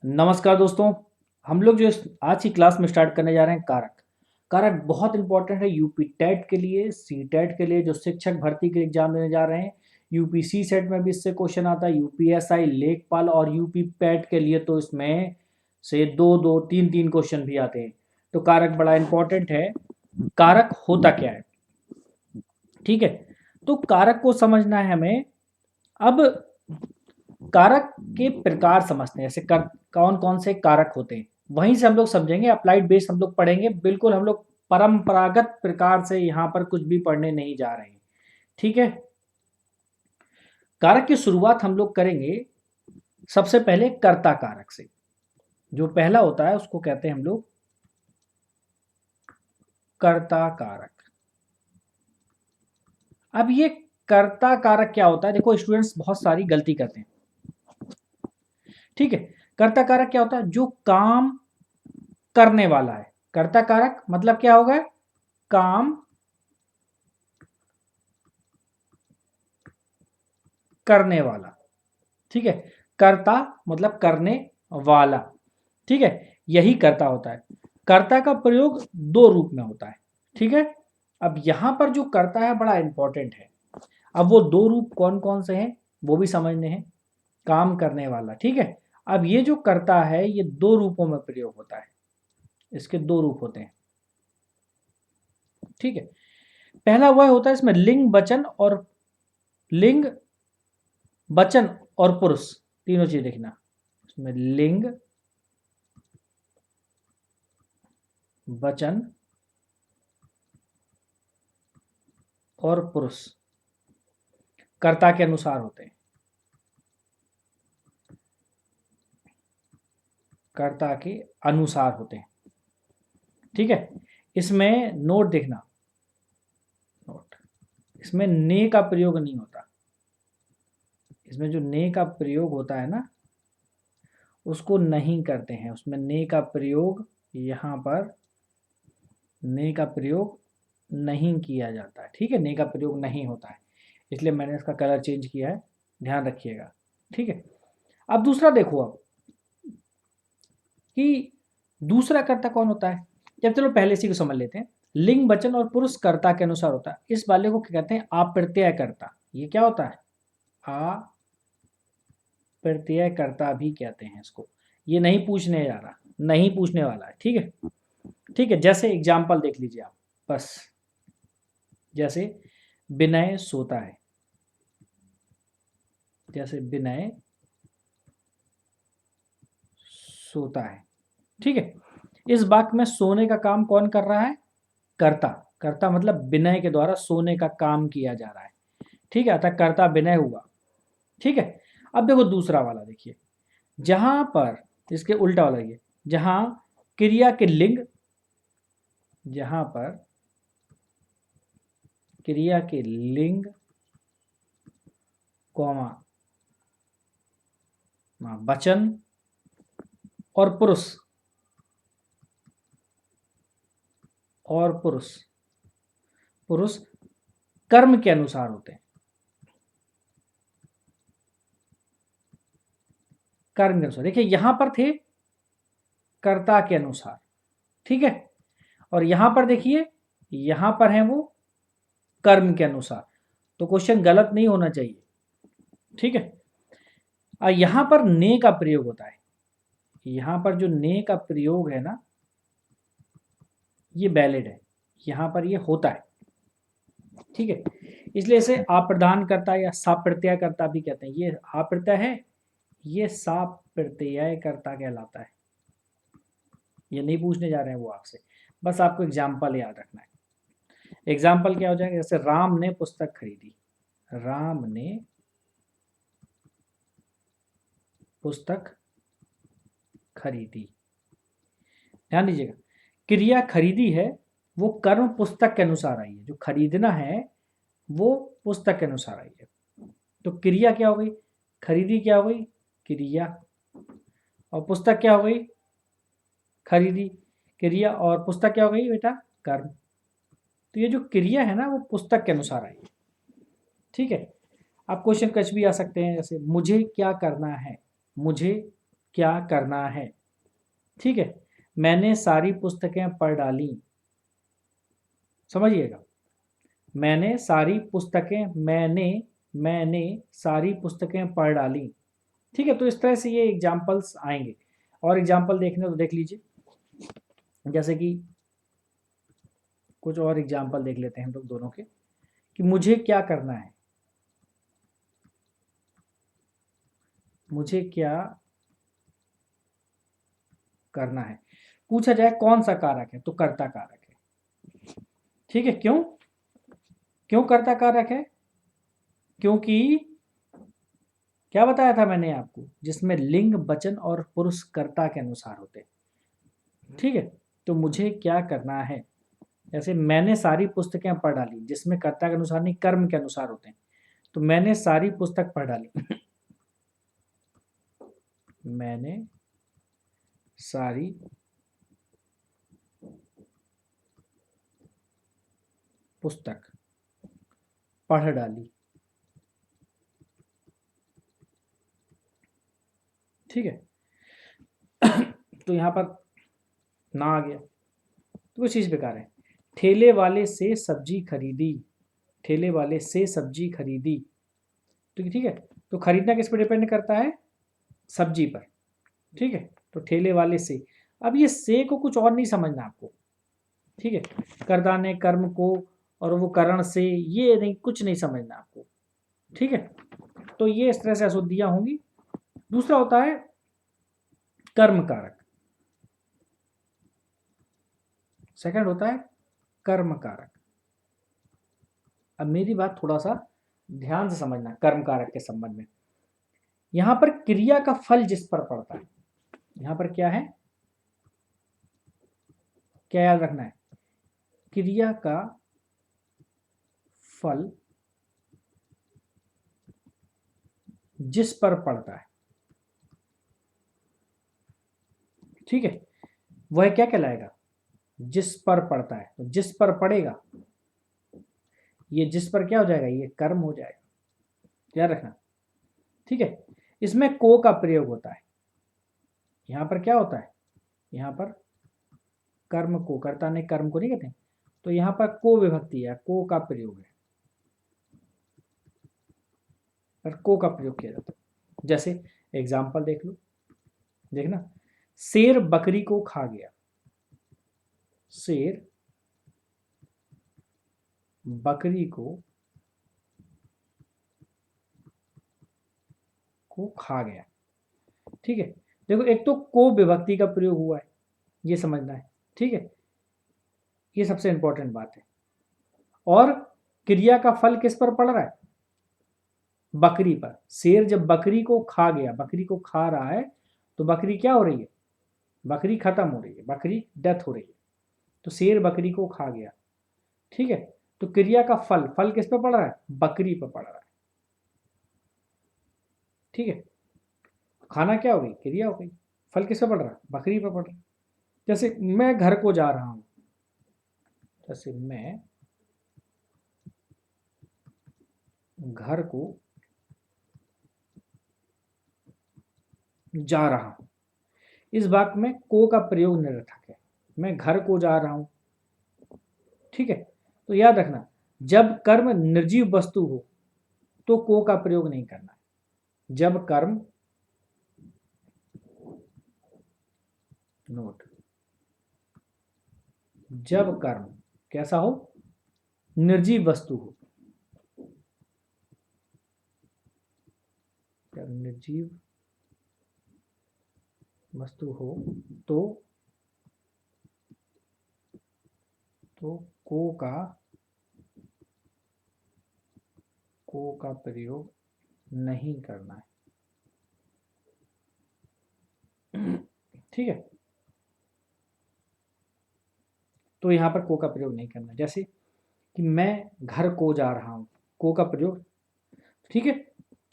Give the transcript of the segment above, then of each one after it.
नमस्कार दोस्तों। हम लोग जो आज की क्लास में स्टार्ट करने जा रहे हैं कारक। कारक बहुत इंपॉर्टेंट है यूपी टेट के लिए, सी टेट के लिए, जो शिक्षक भर्ती के एग्जाम देने जा रहे हैं। यूपी सी सेट में भी इससे क्वेश्चन आता है, यूपीएसआई, लेखपाल और यूपी पैट के लिए तो इसमें से दो दो तीन तीन क्वेश्चन भी आते हैं। तो कारक बड़ा इंपॉर्टेंट है। कारक होता क्या है, ठीक है। तो कारक को समझना है हमें। अब कारक के प्रकार समझते हैं, जैसे कौन कौन से कारक होते हैं, वहीं से हम लोग समझेंगे। अप्लाइड बेस हम लोग पढ़ेंगे, बिल्कुल हम लोग परंपरागत प्रकार से यहाँ पर कुछ भी पढ़ने नहीं जा रहे हैं, ठीक है। कारक की शुरुआत हम लोग करेंगे सबसे पहले कर्ता कारक से। जो पहला होता है उसको कहते हैं हम लोग कर्ता कारक। अब ये कर्ता कारक क्या होता है, देखो स्टूडेंट्स बहुत सारी गलती करते हैं, ठीक है। कर्ता कारक क्या होता है, जो काम करने वाला है। कर्ता कारक मतलब क्या होगा, काम करने वाला, ठीक है। कर्ता मतलब करने वाला, ठीक है। यही कर्ता होता है। कर्ता का प्रयोग दो रूप में होता है, ठीक है। अब यहां पर जो कर्ता है बड़ा इंपॉर्टेंट है। अब वो दो रूप कौन कौन से हैं वो भी समझने हैं। काम करने वाला, ठीक है। अब ये जो कर्ता है ये दो रूपों में प्रयोग होता है, इसके दो रूप होते हैं, ठीक है। पहला वह होता है इसमें लिंग वचन और लिंग वचन और पुरुष तीनों चीज देखना। इसमें लिंग वचन और पुरुष कर्ता के अनुसार होते हैं, कर्ता के अनुसार होते हैं, ठीक है। इसमें नोट देखना, नोट इसमें ने का प्रयोग नहीं होता। इसमें जो ने का प्रयोग होता है ना उसको नहीं करते हैं। उसमें ने का प्रयोग यहाँ पर ने का प्रयोग नहीं किया जाता है, ठीक है। ने का प्रयोग नहीं होता है, इसलिए मैंने इसका कलर चेंज किया है, ध्यान रखिएगा, ठीक है। अब दूसरा देखो अब कि दूसरा कर्ता कौन होता है। जब चलो पहले इसी को समझ लेते हैं। लिंग वचन और पुरुष कर्ता के अनुसार होता है। इस वाले को क्या कहते हैं, अप्रत्यय कर्ता। ये क्या होता है, अप्रत्यय कर्ता भी कहते हैं इसको। ये नहीं पूछने जा रहा, नहीं पूछने वाला है, ठीक है। ठीक है, जैसे एग्जाम्पल देख लीजिए आप बस। जैसे विनय सोता है, जैसे विनय सोता है, ठीक है। इस वाक्य में सोने का काम कौन कर रहा है, कर्ता। कर्ता मतलब विनय के द्वारा सोने का काम किया जा रहा है, ठीक है। अतः कर्ता विनय हुआ, ठीक है। अब देखो दूसरा वाला देखिए, जहां पर इसके उल्टा वाला ये, जहां क्रिया के लिंग, जहां पर क्रिया के लिंग कौमा वचन और पुरुष, और पुरुष पुरुष कर्म के अनुसार होते हैं, कर्म के अनुसार। देखिए यहां पर थे कर्ता के अनुसार, ठीक है। और यहां पर देखिए, यहां पर है वो कर्म के अनुसार। तो क्वेश्चन गलत नहीं होना चाहिए, ठीक है। यहां पर ने का प्रयोग होता है। यहां पर जो ने का प्रयोग है ना ये वैलिड है, यहां पर ये होता है, ठीक है। इसलिए इसे अप्रदान करता या साप्रत्यय करता भी कहते हैं। ये अप्रत्यय है, ये साप्रत्यय करता कहलाता है। ये नहीं पूछने जा रहे हैं वो आपसे, बस आपको एग्जाम्पल याद रखना है। एग्जाम्पल क्या हो जाएगा, जैसे राम ने पुस्तक खरीदी, राम ने पुस्तक खरीदी। ध्यान दीजिएगा, क्रिया खरीदी है वो कर्म पुस्तक के अनुसार आई है। जो खरीदना है वो पुस्तक के अनुसार आई है। तो क्रिया क्या हो गई, खरीदी क्या हो गई, क्रिया। और पुस्तक क्या हो गई, खरीदी। क्रिया और पुस्तक क्या हो गई बेटा, कर्म। तो ये जो क्रिया है ना वो पुस्तक के अनुसार आई है, ठीक है। आप क्वेश्चन कुछ भी आ सकते हैं, जैसे मुझे क्या करना है, मुझे क्या करना है। ठीक है, मैंने सारी पुस्तकें पढ़ डाली। समझिएगा, मैंने सारी पुस्तकें पढ़ डाली। ठीक है, तो इस तरह से ये एग्जाम्पल्स आएंगे। और एग्जाम्पल देखने तो देख लीजिए, जैसे कि कुछ और एग्जाम्पल देख लेते हैं हम लोग दोनों के, कि मुझे क्या करना है। मुझे क्या करना है, पूछा जाए कौन सा कारक है, तो कर्ता कारक है। ठीक है, क्यों क्यों कर्ता कारक है, क्योंकि क्या बताया था मैंने आपको, जिसमें लिंग वचन और पुरुष कर्ता के अनुसार होते हैं। ठीक है, तो मुझे क्या करना है, जैसे मैंने सारी पुस्तकें पढ़ डाली, जिसमें कर्ता के अनुसार नहीं, कर्म के अनुसार होते हैं। तो मैंने सारी पुस्तक पढ़ डाली। मैंने सारी पुस्तक पढ़ डाली। ठीक है, तो यहां पर ना आ गया, तो कुछ चीज बेकार है। ठेले वाले से सब्जी खरीदी, ठेले वाले से सब्जी खरीदी। तो ठीक है, तो खरीदना किस पर डिपेंड करता है, सब्जी पर। ठीक है, तो ठेले वाले से, अब ये से को कुछ और नहीं समझना आपको। ठीक है, कर्ता ने कर्म को, और वो करण से, ये नहीं, कुछ नहीं समझना आपको। ठीक है, तो ये इस तरह से अशुद्धियां होंगी। दूसरा होता है कर्म कारक, सेकंड होता है कर्म कारक। अब मेरी बात थोड़ा सा ध्यान से समझना कर्म कारक के संबंध में। यहां पर क्रिया का फल जिस पर पड़ता है, यहां पर क्या है, क्या याद रखना है, क्रिया का फल जिस पर पड़ता है। ठीक है, वह क्या कहलाएगा, जिस पर पड़ता है। तो जिस पर पड़ेगा, ये जिस पर क्या हो जाएगा, ये कर्म हो जाएगा। याद रखना। ठीक है, इसमें को का प्रयोग होता है। यहां पर क्या होता है, यहां पर कर्म को, कर्ता ने कर्म को नहीं कहते, तो यहां पर को विभक्ति है, को का प्रयोग है, और को का प्रयोग किया जाता है। जैसे एग्जाम्पल देख लो, देखना, शेर बकरी को खा गया। शेर बकरी को खा गया। ठीक है, देखो, एक तो को विभक्ति का प्रयोग हुआ है, ये समझना है। ठीक है, ये सबसे इंपॉर्टेंट बात है। और क्रिया का फल किस पर पड़ रहा है, बकरी पर। शेर जब बकरी को खा गया, बकरी को खा रहा है, तो बकरी क्या हो रही है, बकरी खत्म हो रही है, बकरी डेथ हो रही है। तो शेर बकरी को खा गया। ठीक है, तो क्रिया का फल, फल किस पे पड़ रहा है, बकरी पर पड़ रहा है। ठीक है, खाना क्या हो गई, क्रिया हो गई, फल किस पे पड़ रहा है, बकरी पर पड़ रहा है। जैसे मैं घर को जा रहा हूं, जैसे मैं घर को जा रहा हूं, इस वाक्य में को का प्रयोग निरर्थक है। मैं घर को जा रहा हूं। ठीक है, तो याद रखना, जब कर्म निर्जीव वस्तु हो तो को का प्रयोग नहीं करना है। जब कर्म, नोट, जब कर्म कैसा हो, निर्जीव वस्तु हो, जब निर्जीव वस्तु हो, तो तो को का प्रयोग नहीं करना है। ठीक है, तो यहां पर को का प्रयोग नहीं करना। जैसे कि मैं घर को जा रहा हूं, को का प्रयोग। ठीक है,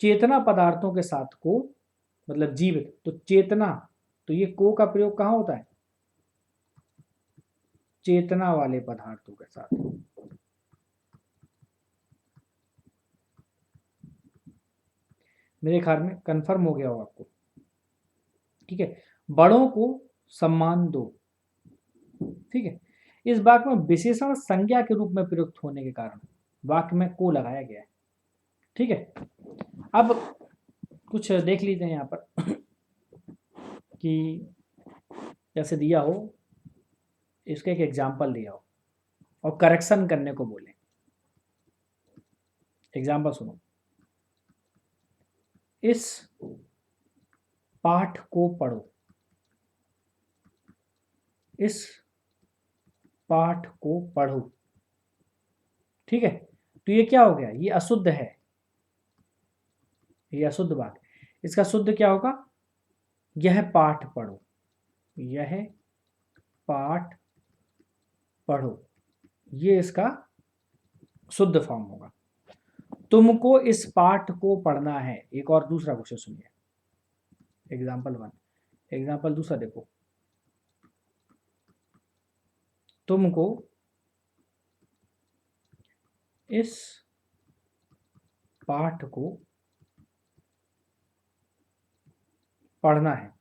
चेतना पदार्थों के साथ को, मतलब जीवित, तो चेतना, तो ये को का प्रयोग कहां होता है, चेतना वाले पदार्थों के साथ। मेरे ख्याल में कंफर्म हो गया हो आपको। ठीक है, बड़ों को सम्मान दो। ठीक है, इस वाक्य में विशेषण संज्ञा के रूप में प्रयुक्त होने के कारण वाक्य में को लगाया गया है। ठीक है, अब कुछ देख लीजिए यहाँ पर कि जैसे दिया हो, इसका एक एग्जाम्पल दिया हो और करेक्शन करने को बोले। एग्जाम्पल सुनो, इस पाठ को पढ़ो, इस पाठ को पढ़ो। ठीक है, तो ये क्या हो गया, ये अशुद्ध है, ये अशुद्ध बात। इसका शुद्ध क्या होगा, यह पाठ पढ़ो, यह पाठ पढ़ो, ये इसका शुद्ध फॉर्म होगा। तुमको इस पाठ को पढ़ना है। एक और दूसरा क्वेश्चन सुनिए, एग्जाम्पल 1, एग्जाम्पल दूसरा देखो, तुमको इस पाठ को पढ़ना है।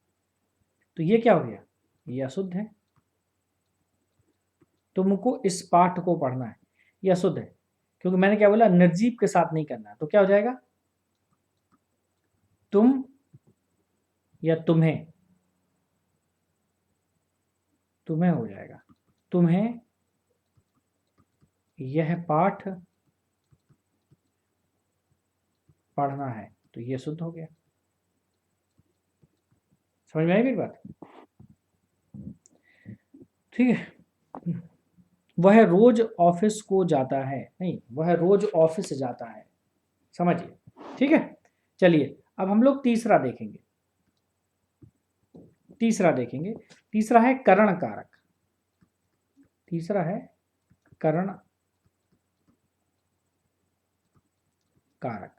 तो ये क्या हो गया, ये अशुद्ध है। तुमको इस पाठ को पढ़ना है, ये अशुद्ध है, क्योंकि मैंने क्या बोला, निर्जीव के साथ नहीं करना। तो क्या हो जाएगा, तुम या तुम्हें, तुम्हें हो जाएगा, तुम्हें यह पाठ पढ़ना है। तो ये शुद्ध हो गया। समझ में आई मेरी बात? ठीक है, वह रोज ऑफिस को जाता है, नहीं, वह रोज ऑफिस जाता है। समझिए, ठीक है। चलिए अब हम लोग तीसरा देखेंगे, तीसरा देखेंगे। तीसरा है करण कारक, तीसरा है करण कारक।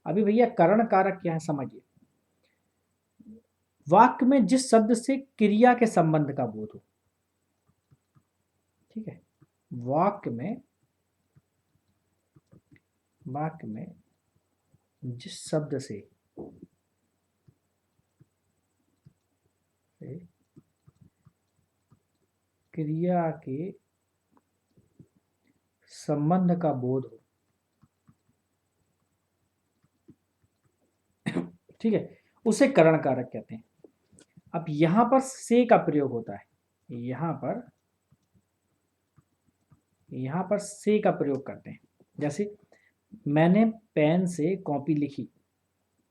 अभी भैया करण कारक क्या है समझिए, वाक्य में जिस शब्द से क्रिया के संबंध का बोध हो। ठीक है, वाक्य में जिस शब्द से क्रिया के संबंध का बोध हो। ठीक है, उसे करण कारक कहते हैं। अब यहां पर से का प्रयोग होता है, यहां पर से का प्रयोग करते हैं। जैसे मैंने पेन से कॉपी लिखी,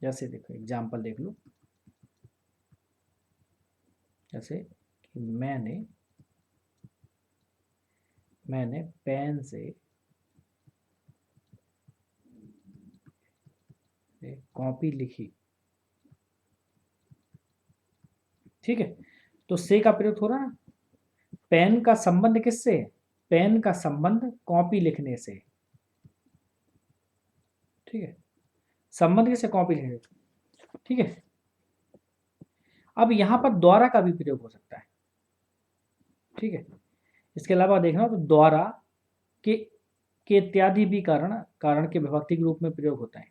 जैसे देखो एग्जाम्पल देख लो, जैसे कि मैंने पेन से कॉपी लिखी। ठीक है, तो से का प्रयोग हो रहा है। पेन का संबंध किससे है, पेन का संबंध कॉपी लिखने से। ठीक है, संबंध किससे, कॉपी लिखने से। ठीक है, अब यहां पर द्वारा का भी प्रयोग हो सकता है। ठीक है, इसके अलावा देखना तो द्वारा के इत्यादि भी कारण के विभक्ति के रूप में प्रयोग होता है।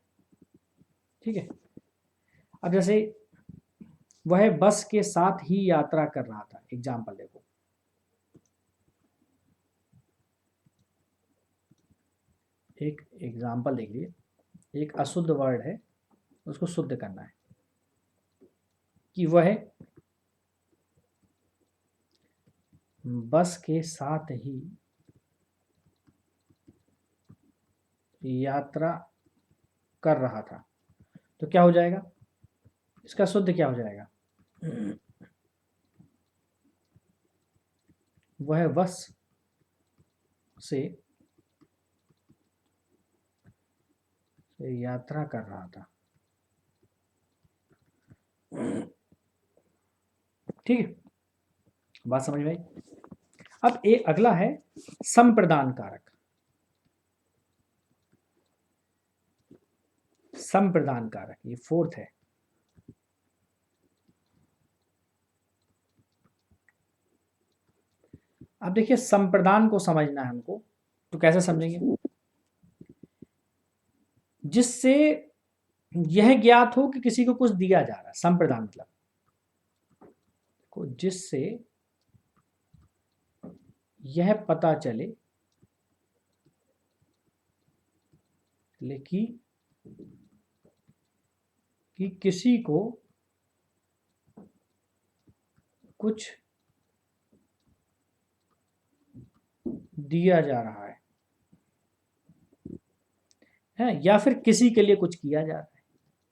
ठीक है, अब जैसे वह बस के साथ ही यात्रा कर रहा था, एग्जाम्पल देखो, एक एग्जाम्पल देख लीजिए, एक अशुद्ध वर्ड है, उसको शुद्ध करना है कि वह बस के साथ ही यात्रा कर रहा था। तो क्या हो जाएगा, इसका शुद्ध क्या हो जाएगा, वह बस से यात्रा कर रहा था। ठीक है, बात समझ में आई। अब एक अगला है संप्रदान कारक, संप्रदान कारक, ये फोर्थ है। अब देखिए संप्रदान को समझना है हमको, तो कैसे समझेंगे, जिससे यह ज्ञात हो कि किसी को कुछ दिया जा रहा है। संप्रदान मतलब को जिससे यह पता चले कि किसी को कुछ दिया जा रहा है या फिर किसी के लिए कुछ किया जा रहा है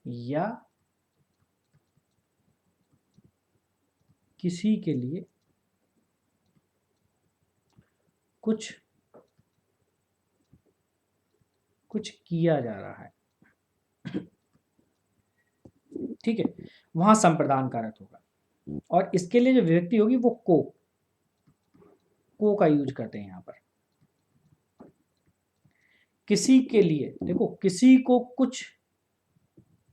या किसी के लिए कुछ किया जा रहा है। ठीक है, वहां संप्रदान कारक होगा और इसके लिए जो विभक्ति होगी वो को का यूज करते हैं यहां पर। किसी के लिए, देखो किसी को कुछ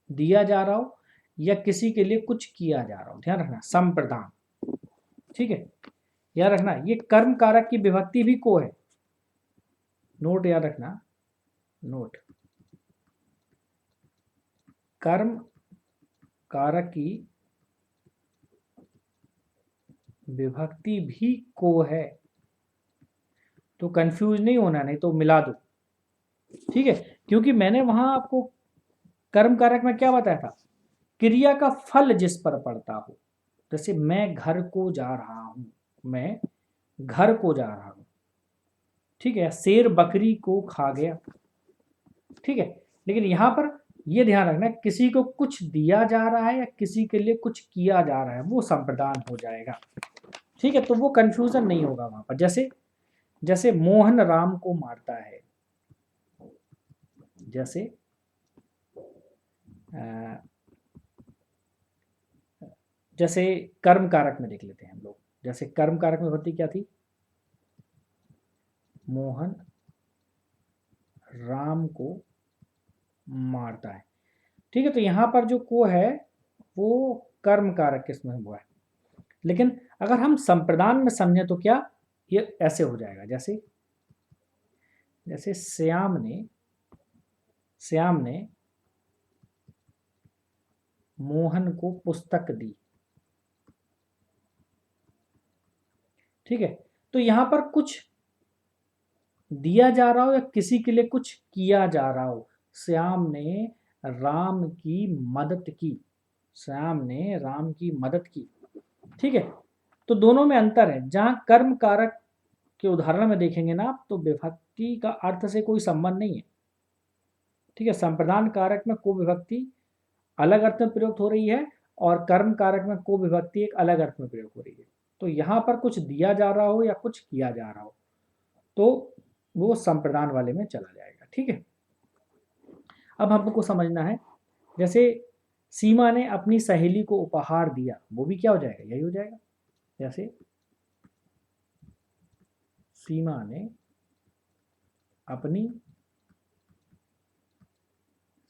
दिया जा रहा हो या किसी के लिए कुछ किया जा रहा हो, ध्यान रखना संप्रदान। ठीक है, याद रखना ये कर्म कारक की विभक्ति भी को है, नोट याद रखना, नोट कर्म कारक की विभक्ति भी को है, तो कंफ्यूज नहीं होना, नहीं तो मिला दो। ठीक है, क्योंकि मैंने वहां आपको कर्म कारक में क्या बताया था, क्रिया का फल जिस पर पड़ता हो। जैसे मैं घर को जा रहा हूं, मैं घर को जा रहा हूं। ठीक है, शेर बकरी को खा गया। ठीक है, लेकिन यहां पर यह ध्यान रखना किसी को कुछ दिया जा रहा है या किसी के लिए कुछ किया जा रहा है, वो संप्रदान हो जाएगा। ठीक है, तो वो कंफ्यूजन नहीं होगा वहां पर। जैसे मोहन राम को मारता है, जैसे जैसे कर्म कारक में देख लेते हैं हम लोग। जैसे कर्म कारक में विभक्ति क्या थी, मोहन राम को मारता है। ठीक है, तो यहां पर जो को है वो कर्म कारक किसमें हुआ है। लेकिन अगर हम संप्रदान में समझें तो क्या ये ऐसे हो जाएगा, जैसे श्याम ने मोहन को पुस्तक दी। ठीक है, तो यहां पर कुछ दिया जा रहा हो या किसी के लिए कुछ किया जा रहा हो। श्याम ने राम की मदद की, श्याम ने राम की मदद की। ठीक है, तो दोनों में अंतर है। जहां कर्म कारक के उदाहरण में देखेंगे ना आप, तो विभक्ति का अर्थ से कोई संबंध नहीं है। ठीक है, संप्रदान कारक में को विभक्ति अलग अर्थ में प्रयुक्त हो रही है और कर्म कारक में को विभक्ति एक अलग अर्थ में प्रयोग हो रही है। तो यहां पर कुछ दिया जा रहा हो या कुछ किया जा रहा हो तो वो संप्रदान वाले में चला जाएगा। ठीक है, अब हमको समझना है, जैसे सीमा ने अपनी सहेली को उपहार दिया, वो भी क्या हो जाएगा, यही हो जाएगा। जैसे सीमा ने अपनी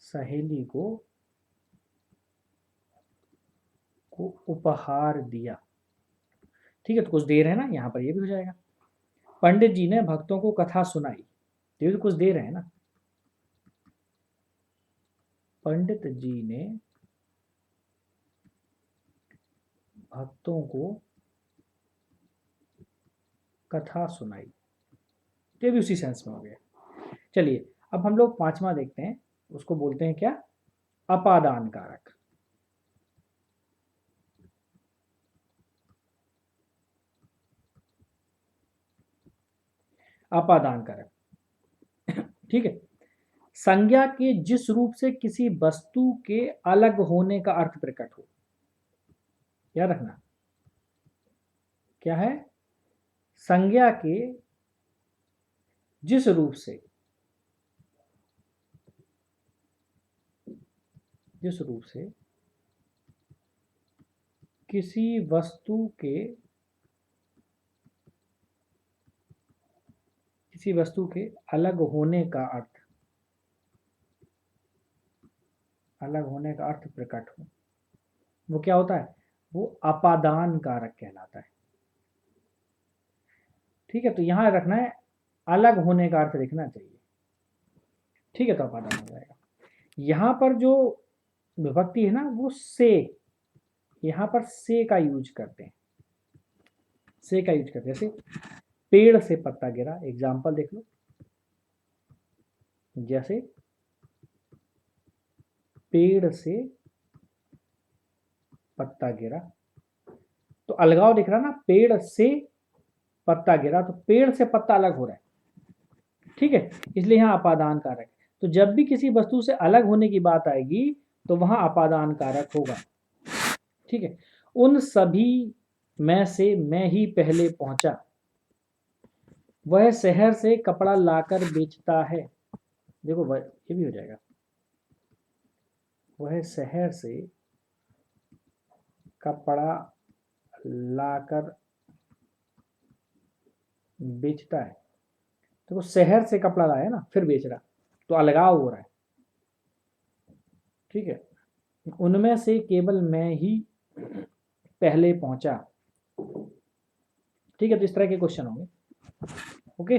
सहेली को उपहार दिया। ठीक है, तो कुछ देर है ना, यहां पर ये भी हो जाएगा। पंडित जी ने भक्तों को कथा सुनाई, तो ये भी कुछ देर है ना। पंडित जी ने भक्तों को कथा सुनाई, तो ये भी उसी सेंस में हो गया। चलिए अब हम लोग पांचवा देखते हैं, उसको बोलते हैं क्या, अपादान कारक। अपादान कारक ठीक है, संज्ञा के जिस रूप से किसी वस्तु के अलग होने का अर्थ प्रकट हो। याद रखना क्या है, संज्ञा के जिस रूप से किसी वस्तु के अलग होने का अर्थ प्रकट हो, वो क्या होता है, वो अपादान कारक कहलाता है। ठीक है, तो यहां रखना है अलग होने का अर्थ देखना चाहिए। ठीक है, तो अपादान हो जाएगा। यहां पर जो विभक्ति है ना वो से, यहां पर से का यूज करते हैं। से का यूज करते हैं। जैसे पेड़ से पत्ता गिरा, एग्जाम्पल देख लो, जैसे पेड़ से पत्ता गिरा, तो अलगाव दिख रहा ना, पेड़ से पत्ता गिरा, तो पेड़ से पत्ता अलग हो रहा है, ठीक है, इसलिए यहाँ अपादान कारक है। तो जब भी किसी वस्तु से अलग होने की बात आएगी तो वहां अपादान कारक होगा, ठीक है। उन सभी में से मैं ही पहले पहुंचा, वह शहर से कपड़ा लाकर बेचता है, देखो वह ये भी हो जाएगा, वह शहर से कपड़ा लाकर बेचता है, तो वो शहर से कपड़ा लाया ना फिर बेच रहा, तो अलगाव हो रहा है, ठीक है। उनमें से केवल मैं ही पहले पहुंचा, ठीक है। तो इस तरह के क्वेश्चन होंगे, ओके।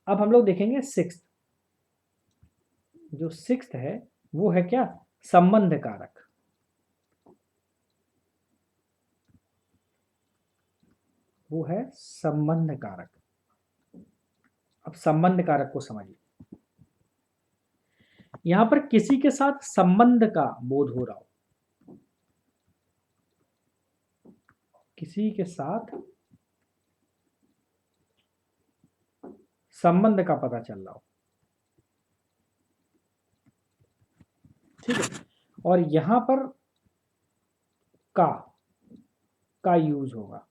अब हम लोग देखेंगे सिक्स्थ, जो सिक्स्थ है वो है क्या, संबंध कारक। वो है संबंध कारक। अब संबंध कारक को समझिए, यहां पर किसी के साथ संबंध का बोध हो रहा हो, किसी के साथ संबंध का पता चल रहा हो, ठीक है। और यहां पर का यूज होगा,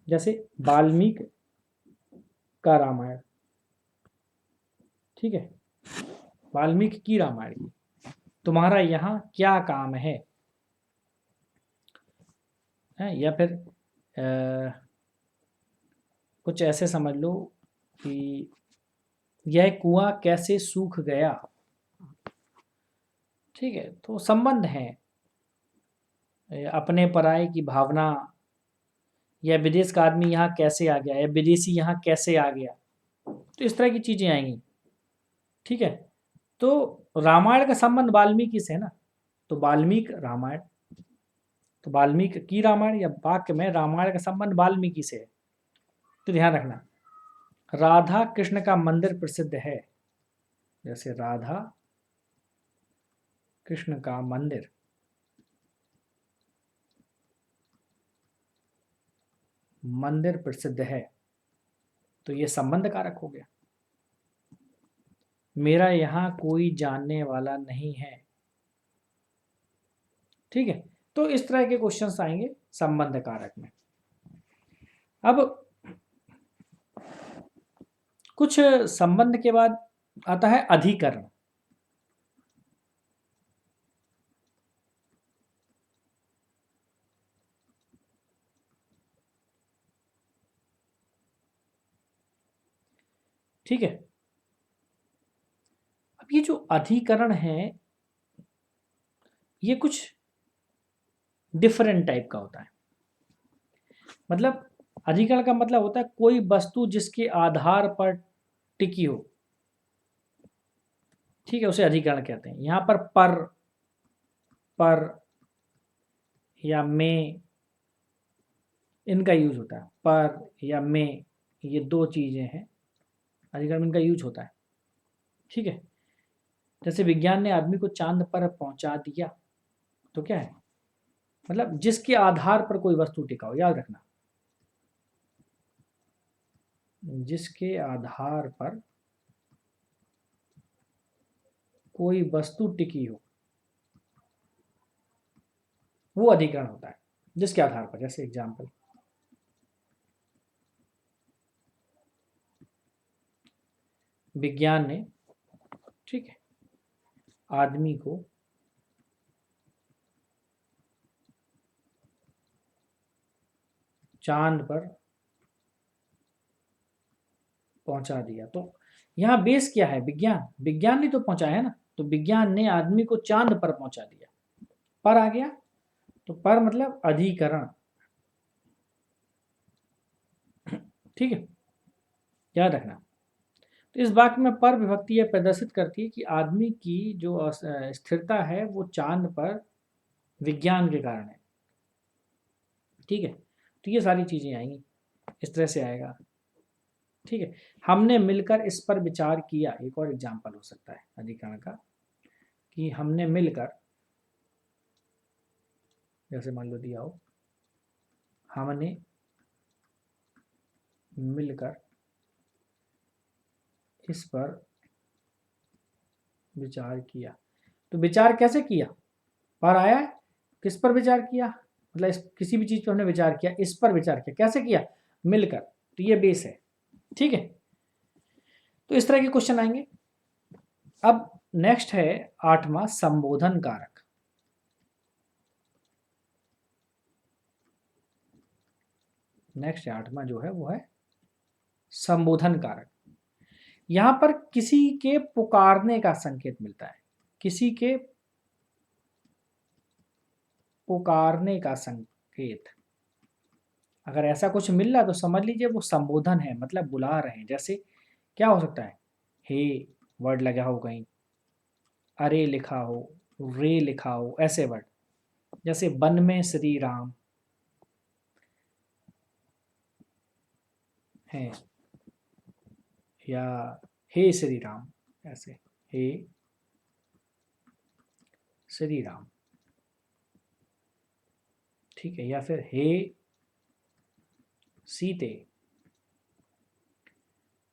जैसे वाल्मीकि का रामायण, ठीक है, वाल्मीकि की रामायण की, तुम्हारा यहां क्या काम है, या फिर कुछ ऐसे समझ लो कि यह कुआं कैसे सूख गया, ठीक है। तो संबंध है, अपने पराये की भावना, या विदेश का आदमी यहाँ कैसे आ गया, या विदेशी यहाँ कैसे आ गया, तो इस तरह की चीजें आएंगी, ठीक है। तो रामायण का संबंध वाल्मीकि से है ना, तो वाल्मीकि रामायण, तो वाल्मीकि की रामायण या वाक्य में रामायण का संबंध वाल्मीकि से है। तो ध्यान रखना, राधा कृष्ण का मंदिर प्रसिद्ध है, जैसे राधा कृष्ण का मंदिर प्रसिद्ध है, तो ये संबंध कारक हो गया। मेरा यहां कोई जानने वाला नहीं है, ठीक है। तो इस तरह के क्वेश्चंस आएंगे संबंध कारक में। अब कुछ संबंध के बाद आता है अधिकरण, ठीक है। अब ये जो अधिकरण है ये कुछ डिफरेंट टाइप का होता है, मतलब अधिकरण का मतलब होता है कोई वस्तु जिसके आधार पर टिकी हो, ठीक है, उसे अधिकरण कहते हैं। यहां पर या में इनका यूज होता है, पर या में, ये दो चीजें हैं, अधिकरण में इनका यूज होता है, ठीक है। जैसे विज्ञान ने आदमी को चांद पर पहुंचा दिया, तो क्या है, मतलब जिसके आधार पर कोई वस्तु टिका हो, याद रखना, जिसके आधार पर कोई वस्तु टिकी हो वो अधिकरण होता है, जिसके आधार पर। जैसे एग्जाम्पल, विज्ञान ने, ठीक है, आदमी को चांद पर पहुंचा दिया, तो यहां बेस क्या है, विज्ञान ने तो पहुंचाया है ना, तो विज्ञान ने आदमी को चांद पर पहुंचा दिया, पर आ गया, तो पर मतलब अधिकरण, ठीक है, याद रखना। तो इस वाक्य में पर विभक्ति यह प्रदर्शित करती है कि आदमी की जो स्थिरता है वो चांद पर विज्ञान के कारण है, ठीक है। तो ये सारी चीज़ें आएंगी, इस तरह से आएगा। ठीक है, हमने मिलकर इस पर विचार किया, एक और एग्जाम्पल हो सकता है अधिकरण का, कि हमने मिलकर, जैसे मान लो दिया हो, हमने मिलकर इस पर विचार किया। तो विचार कैसे किया, पर आया है, किस पर विचार किया, मतलब किसी भी चीज पर हमने विचार किया, इस पर विचार किया, कैसे किया, मिलकर, तो ये बेस है। ठीक है, तो इस तरह के क्वेश्चन आएंगे। अब नेक्स्ट है 8वां संबोधन कारक। नेक्स्ट 8वां जो है वो है संबोधन कारक। यहां पर किसी के पुकारने का संकेत मिलता है, किसी के पुकारने का संकेत, अगर ऐसा कुछ मिल रहा है तो समझ लीजिए वो संबोधन है, मतलब बुला रहे हैं। जैसे क्या हो सकता है, हे वर्ड लगा हो कहीं, अरे लिखा हो, रे लिखा हो, ऐसे वर्ड, जैसे वन में श्री राम है, या हे श्री राम, ऐसे हे श्री राम। ठीक है, या फिर हे सीते।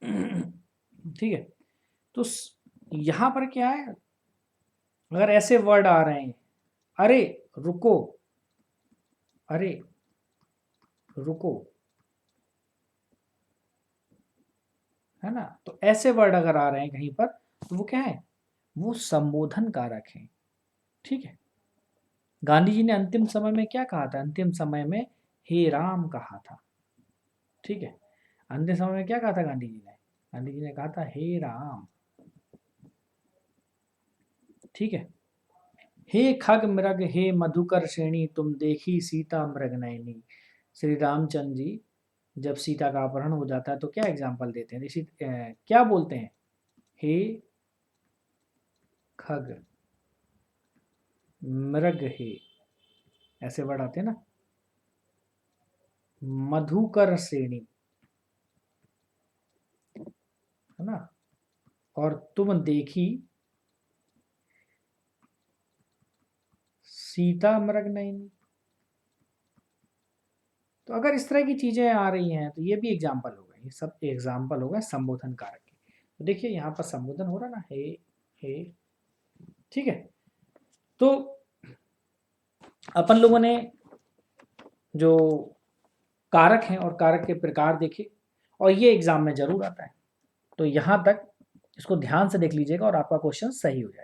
ठीक है, तो यहां पर क्या है, अगर ऐसे वर्ड आ रहे हैं, अरे रुको, अरे रुको, है ना, तो ऐसे वर्ड अगर आ रहे हैं कहीं पर, तो वो क्या है, वो संबोधन कारक है। ठीक है, गांधी जी ने अंतिम समय में क्या कहा था, अंतिम समय में हे राम कहा था। ठीक है, अंतिम समय में क्या कहा था गांधी जी ने, गांधी जी ने कहा था हे राम। ठीक है, हे खग मृग हे मधुकर श्रेणी, तुम देखी सीता मृग नयनी। श्री रामचंद्र जी जब सीता का अपहरण हो जाता है तो क्या एग्जाम्पल देते हैं, इसी क्या बोलते हैं, हे खग मृग हे, ऐसे वर्ड आते हैं ना, मधुकर श्रेणी, है ना, और तुम देखी सीता मृग नयनी। तो अगर इस तरह की चीजें आ रही हैं तो ये भी एग्जाम्पल हो गए, ये सब एग्जाम्पल हो गए संबोधन कारक के। तो देखिए यहाँ पर संबोधन हो रहा ना, हे। ठीक है, तो अपन लोगों ने जो कारक हैं और कारक के प्रकार देखे, और ये एग्जाम में जरूर आता है, तो यहाँ तक इसको ध्यान से देख लीजिएगा और आपका क्वेश्चन सही हो जाएगा।